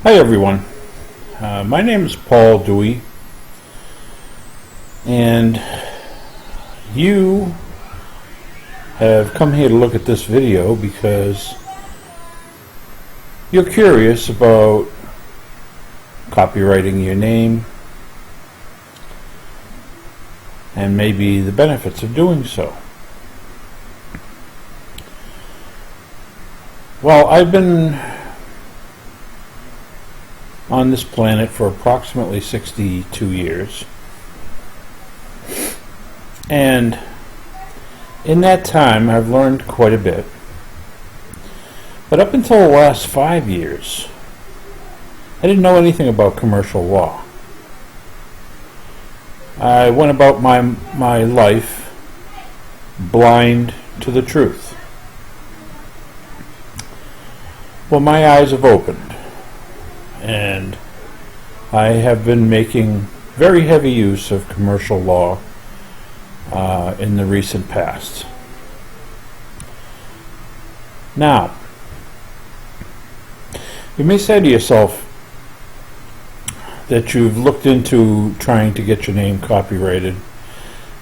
Hi everyone, my name is Paul Dewey, and you have come here to look at this video because you're curious about copywriting your name and maybe the benefits of doing so. Well, I've been on this planet for approximately 62 years, and in that time I've learned quite a bit, but up until the last 5 years I didn't know anything about commercial law. I went about my life blind to the truth. Well, my eyes have opened, and I have been making very heavy use of commercial law in the recent past. Now, you may say to yourself that you've looked into trying to get your name copyrighted,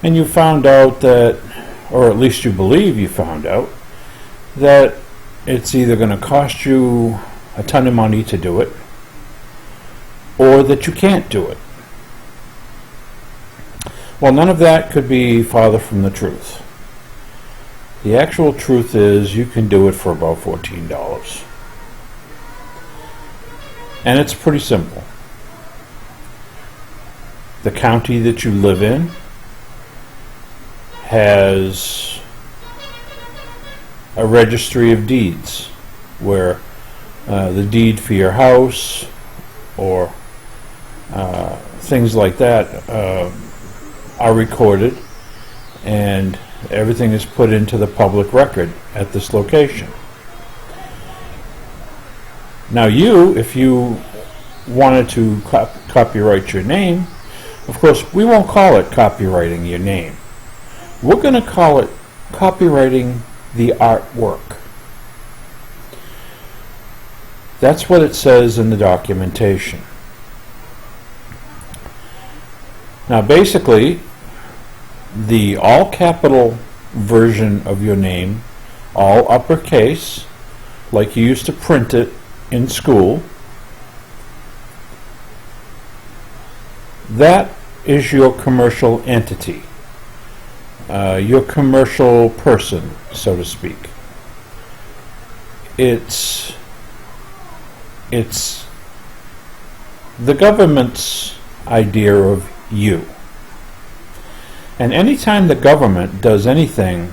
and you found out that, or at least you believe you found out, that it's either going to cost you a ton of money to do it, or that you can't do it. Well, none of that could be farther from the truth. The actual truth is you can do it for about $14. And it's pretty simple. The county that you live in has a registry of deeds where the deed for your house or things like that are recorded, and everything is put into the public record at this location. Now if you wanted to copyright your name, of course we won't call it copywriting your name. We're going to call it copywriting the artwork. That's what it says in the documentation. Now basically, the all capital version of your name, all uppercase, like you used to print it in school, that is your commercial entity, your commercial person, so to speak. It's the government's idea of you. And anytime the government does anything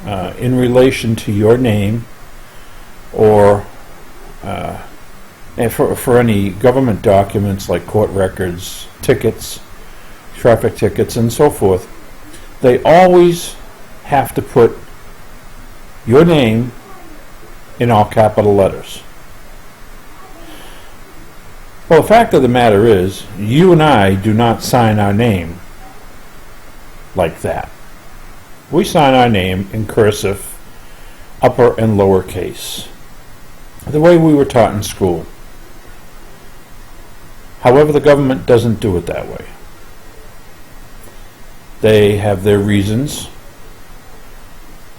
in relation to your name, or and for any government documents like court records, tickets, traffic tickets, and so forth, they always have to put your name in all capital letters. Well, the fact of the matter is, you and I do not sign our name like that. We sign our name in cursive, upper and lower case, the way we were taught in school. However, the government doesn't do it that way. They have their reasons,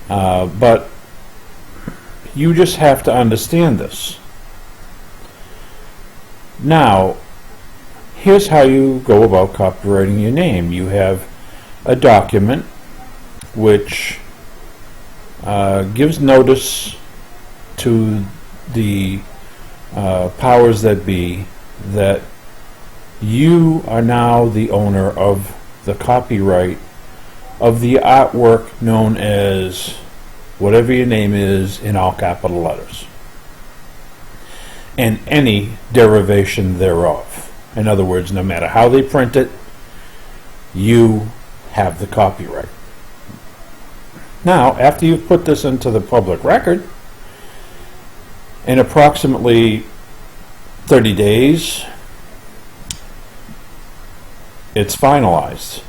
but you just have to understand this. Now, here's how you go about copyrighting your name. You have a document which gives notice to the powers that be that you are now the owner of the copyright of the artwork known as whatever your name is in all capital letters, and any derivation thereof. In other words, no matter how they print it, you have the copyright. Now, after you've put this into the public record, in approximately 30 days, it's finalized.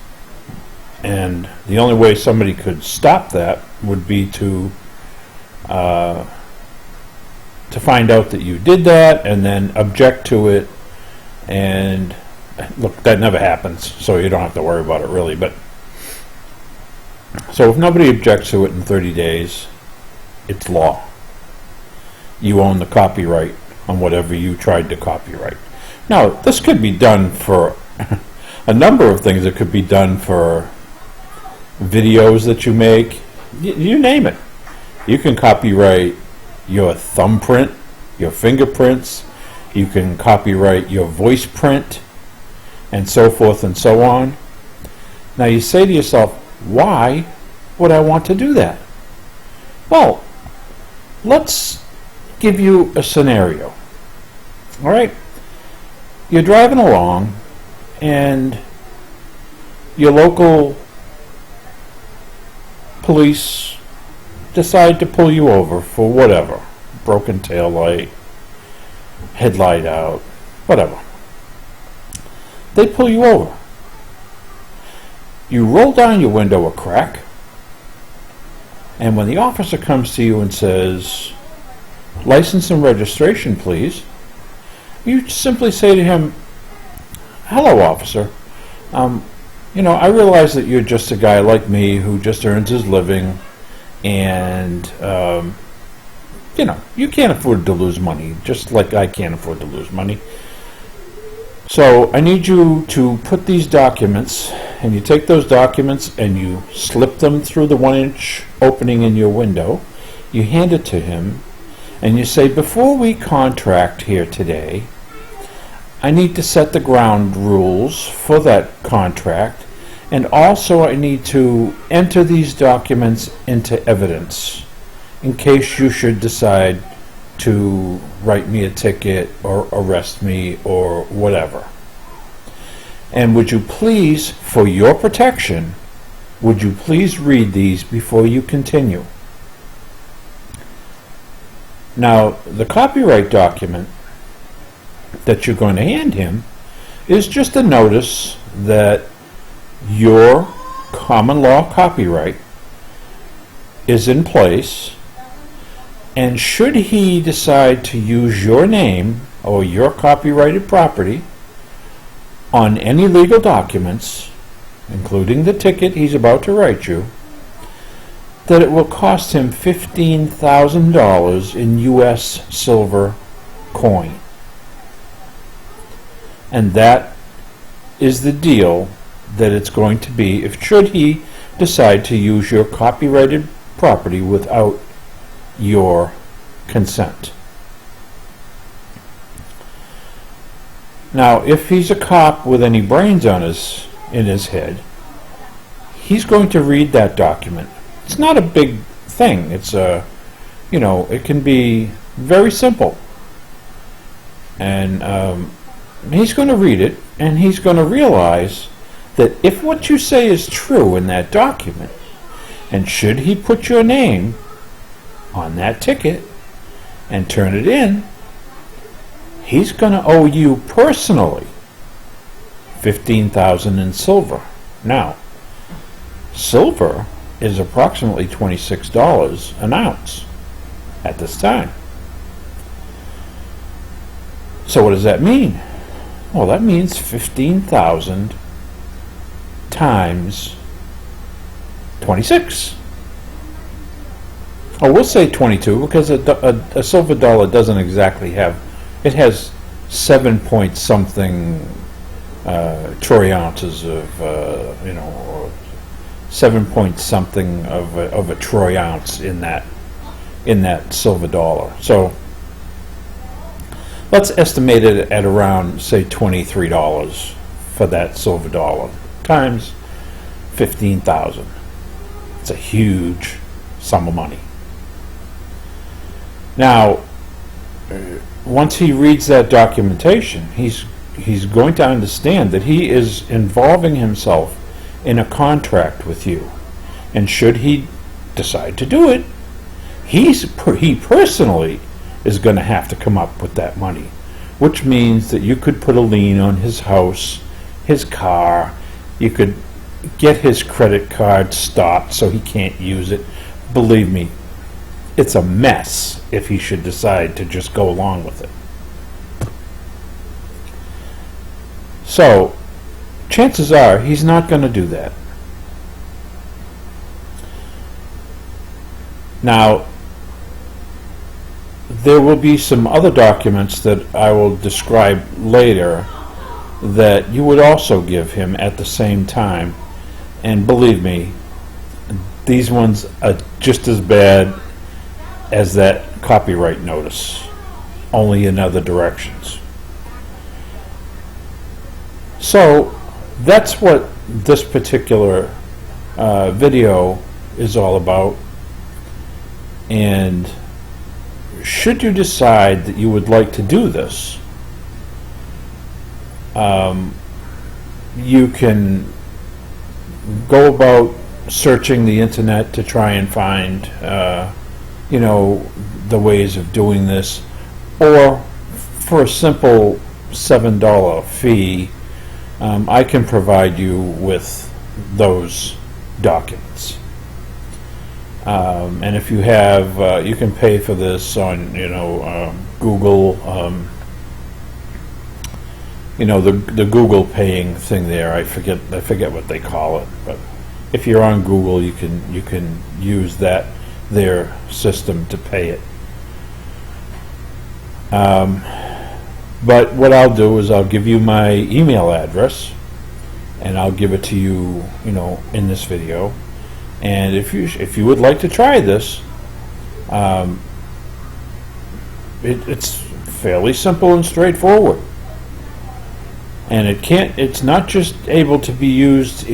And the only way somebody could stop that would be to to find out that you did that and then object to it. And look, that never happens, so you don't have to worry about it really. But so if nobody objects to it in 30 days, it's law. You own the copyright on whatever you tried to copyright. Now, this could be done for a number of things. It could be done for videos that you make. You name it. You can copyright your thumbprint, your fingerprints. You can copyright your voice print, and so forth and so on. Now you say to yourself, why would I want to do that? Well, let's give you a scenario. All right? You're driving along and your local police decide to pull you over for whatever. Broken tail light, headlight out, whatever. They pull you over. You roll down your window a crack, and when the officer comes to you and says, "License and registration, please," you simply say to him, "Hello, officer. I realize that you're just a guy like me who just earns his living, and you can't afford to lose money, just like I can't afford to lose money. So I need you to put these documents," and you take those documents and you slip them through the 1-inch opening in your window. You hand it to him and you say, "Before we contract here today, I need to set the ground rules for that contract, and also I need to enter these documents into evidence in case you should decide to write me a ticket or arrest me or whatever. And would you please, for your protection, would you please read these before you continue?" Now, the copyright document that you're going to hand him is just a notice that your common law copyright is in place, and should he decide to use your name or your copyrighted property on any legal documents, including the ticket he's about to write you, that it will cost him $15,000 in U.S. silver coin. And that is the deal that it's going to be if should he decide to use your copyrighted property without your consent. Now, if he's a cop with any brains in his head, he's going to read that document. It's not a big thing. It's it can be very simple. And he's going to read it, and he's going to realize that if what you say is true in that document, and should he put your name on that ticket and turn it in, he's going to owe you personally $15,000 in silver. Now, silver is approximately $26 an ounce at this time. So what does that mean? Well, that means 15,000 times 26. Oh, we'll say 22 because a silver dollar doesn't exactly have, it has 7 point something troy ounces of, or 7 point something of a troy ounce in that silver dollar. So let's estimate it at around, say, $23 for that silver dollar times 15,000. It's a huge sum of money. Now, once he reads that documentation, he's going to understand that he is involving himself in a contract with you, and should he decide to do it, he personally is going to have to come up with that money, which means that you could put a lien on his house, his car, you could get his credit card stopped so he can't use it. Believe me, it's a mess if he should decide to just go along with it. So, chances are he's not going to do that. Now, there will be some other documents that I will describe later that you would also give him at the same time. And believe me, these ones are just as bad as that copyright notice, only in other directions. So that's what this particular video is all about. And should you decide that you would like to do this, you can go about searching the internet to try and find the ways of doing this, or for a simple $7 fee, I can provide you with those documents. And if you have, you can pay for this on, Google, the Google paying thing there. I forget what they call it, but if you're on Google, you can use their system to pay it. But what I'll do is I'll give you my email address, and I'll give it to you, in this video. And if you would like to try this, it's fairly simple and straightforward. And it's not just able to be used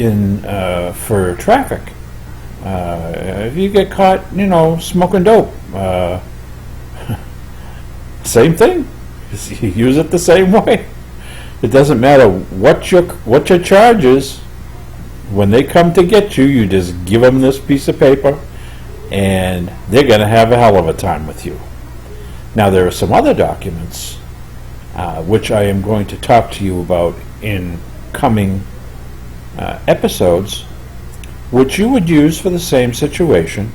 for traffic. If you get caught, smoking dope, same thing. You use it the same way. It doesn't matter what your charge is. When they come to get you, you just give them this piece of paper, and they're going to have a hell of a time with you. Now, there are some other documents which I am going to talk to you about in coming episodes, which you would use for the same situation,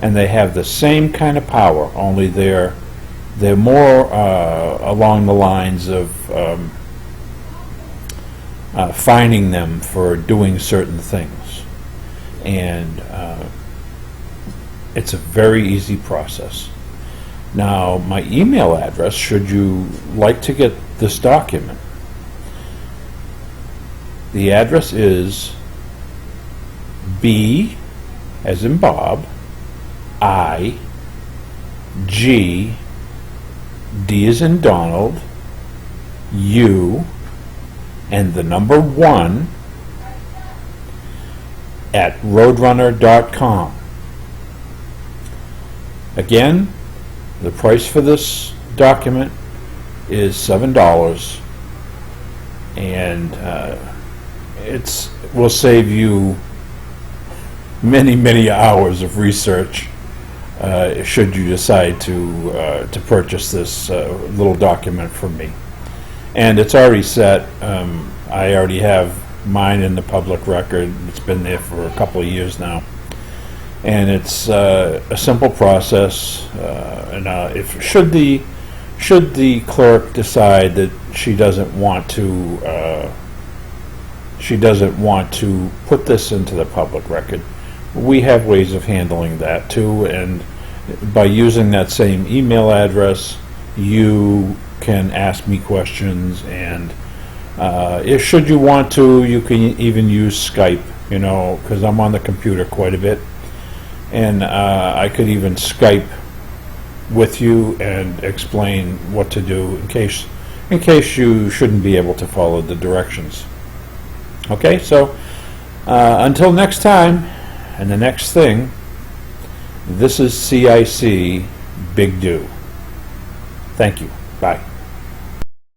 and they have the same kind of power, only they're more along the lines of fining them for doing certain things. And it's a very easy process. Now, my email address, should you like to get this document, the address is B as in Bob, I, G, D as in Donald, U, and the number 1 at roadrunner.com. Again, the price for this document is $7, and it will save you many hours of research should you decide to purchase this little document from me. And it's already set. I already have mine in the public record. It's been there for a couple of years now, and it's a simple process. And should the clerk decide that she doesn't want to put this into the public record, we have ways of handling that too. And by using that same email address, you can ask me questions, and should you want to, you can even use Skype, because I'm on the computer quite a bit, and I could even Skype with you and explain what to do in case you shouldn't be able to follow the directions. Okay, so until next time, and the next thing, this is CIC Big Do. Thank you. Bye.